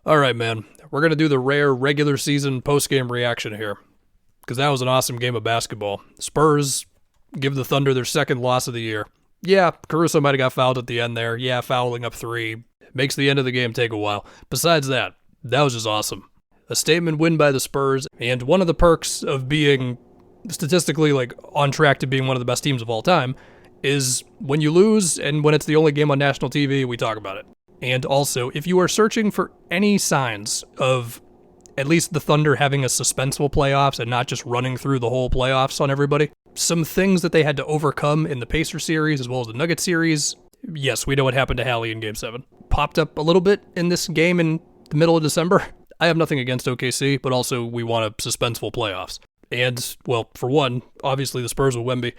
All right, man. We're going to do the rare regular season post-game reaction here because that was an awesome game of basketball. Spurs give the Thunder their second loss of the year. Yeah, Caruso might have got fouled at the end there. Yeah, fouling up three makes the end of the game take a while. Besides that, that was just awesome. A statement win by the Spurs, and one of the perks of being statistically on track to being one of the best teams of all time is when you lose and when it's the only game on national TV, we talk about it. And also, if you are searching for any signs of at least the Thunder having a suspenseful playoffs and not just running through the whole playoffs on everybody, some things that they had to overcome in the Pacers series as well as the Nuggets series, yes, we know what happened to Hallie in Game 7. Popped up a little bit in this game in the middle of December. I have nothing against OKC, but also we want a suspenseful playoffs. And, well, for one, obviously the Spurs with Wemby,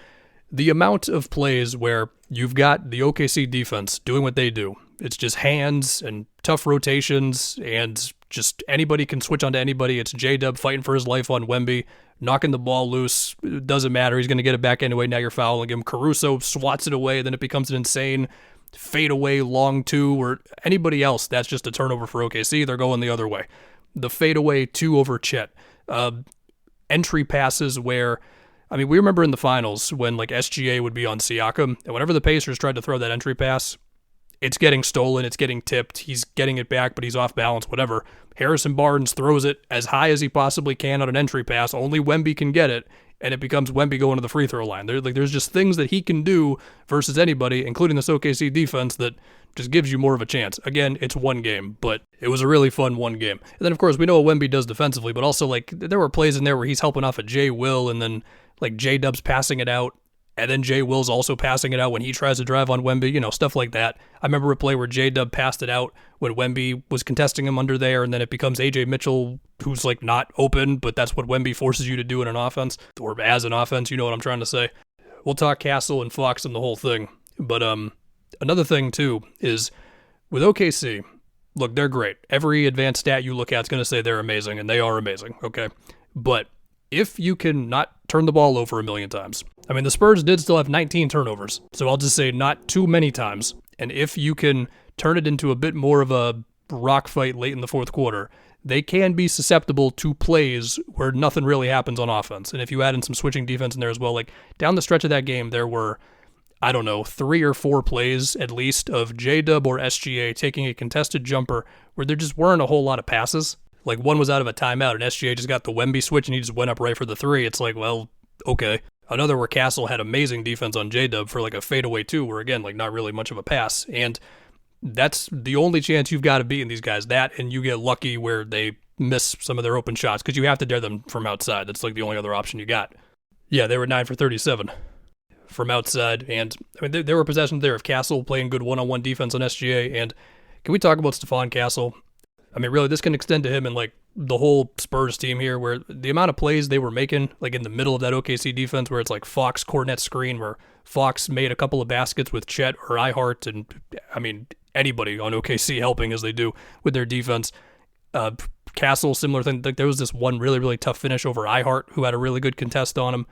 the amount of plays where you've got the OKC defense doing what they do, it's just hands and tough rotations, and just anybody can switch onto anybody. It's J-Dub fighting for his life on Wemby, knocking the ball loose. It doesn't matter. He's going to get it back anyway. Now you're fouling him. Caruso swats it away. Then it becomes an insane fadeaway long two, or anybody else. That's just a turnover for OKC. They're going the other way. The fadeaway two over Chet. Entry passes where, we remember in the finals when SGA would be on Siakam, and whenever the Pacers tried to throw that entry pass, it's getting stolen, it's getting tipped, he's getting it back, but he's off balance, whatever. Harrison Barnes throws it as high as he possibly can on an entry pass. Only Wemby can get it, and it becomes Wemby going to the free throw line. There's just things that he can do versus anybody, including this OKC defense, that just gives you more of a chance. Again, it's one game, but it was a really fun one game. And then, of course, we know what Wemby does defensively, but also, there were plays in there where he's helping off a Jay Will, and then, J-Dub's passing it out, and then Jay Will's also passing it out when he tries to drive on Wemby, stuff like that. I remember a play where J-Dub passed it out when Wemby was contesting him under there, and then it becomes AJ Mitchell, who's not open, but that's what Wemby forces you to do in an offense, or as an offense, you know what I'm trying to say. We'll talk Castle and Fox and the whole thing. But another thing, too, is with OKC, look, they're great. Every advanced stat you look at is going to say they're amazing, and they are amazing, okay? But if you can not turn the ball over a million times, the Spurs did still have 19 turnovers, so I'll just say not too many times. And if you can turn it into a bit more of a rock fight late in the fourth quarter, they can be susceptible to plays where nothing really happens on offense. And if you add in some switching defense in there as well, down the stretch of that game, there were, 3 or 4 plays at least of J-Dub or SGA taking a contested jumper where there just weren't a whole lot of passes. One was out of a timeout, and SGA just got the Wemby switch, and he just went up right for the three. It's well, okay. Another where Castle had amazing defense on J-Dub for a fadeaway too, where again, not really much of a pass. And that's the only chance you've got to beat in these guys. That, and you get lucky where they miss some of their open shots, because you have to dare them from outside. That's the only other option you got. Yeah, they were 9 for 37 from outside, and there were possessions there of Castle playing good one-on-one defense on SGA. And can we talk about Stephon Castle? Really, this can extend to him and the whole Spurs team here, where the amount of plays they were making, in the middle of that OKC defense, where it's Fox Cornet screen, where Fox made a couple of baskets with Chet or Ihart, and anybody on OKC helping as they do with their defense. Castle, similar thing. There was this one really, really tough finish over Ihart, who had a really good contest on him.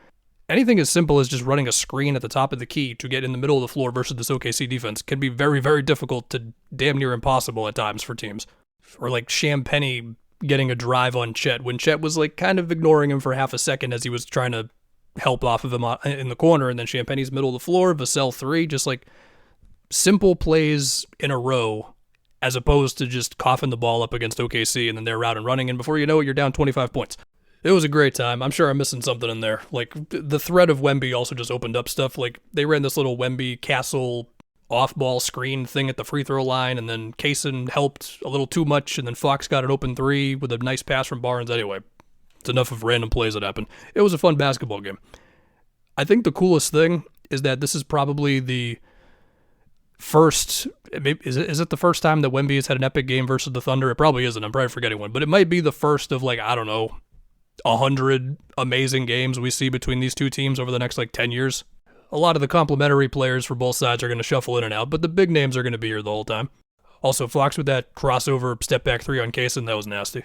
Anything as simple as just running a screen at the top of the key to get in the middle of the floor versus this OKC defense can be very, very difficult to damn near impossible at times for teams. Or Champagny getting a drive on Chet when Chet was kind of ignoring him for half a second as he was trying to help off of him in the corner, and then Champagny's middle of the floor, Vassell 3, just simple plays in a row as opposed to just coughing the ball up against OKC and then they're out and running, and before you know it, you're down 25 points. It was a great time. I'm sure I'm missing something in there. The threat of Wemby also just opened up stuff. They ran this little Wemby Castle off-ball screen thing at the free throw line, and then Kaysen helped a little too much, and then Fox got an open 3 with a nice pass from Barnes. Anyway, it's enough of random plays that happened. It was a fun basketball game. I think the coolest thing is that this is probably the first, is it the first time that Wemby has had an epic game versus the Thunder? It probably isn't. I'm probably forgetting one, but it might be the first of 100 amazing games we see between these two teams over the next 10 years. A lot of the complementary players for both sides are going to shuffle in and out, but the big names are going to be here the whole time. Also, Fox with that crossover step back 3 on Kaysen, that was nasty.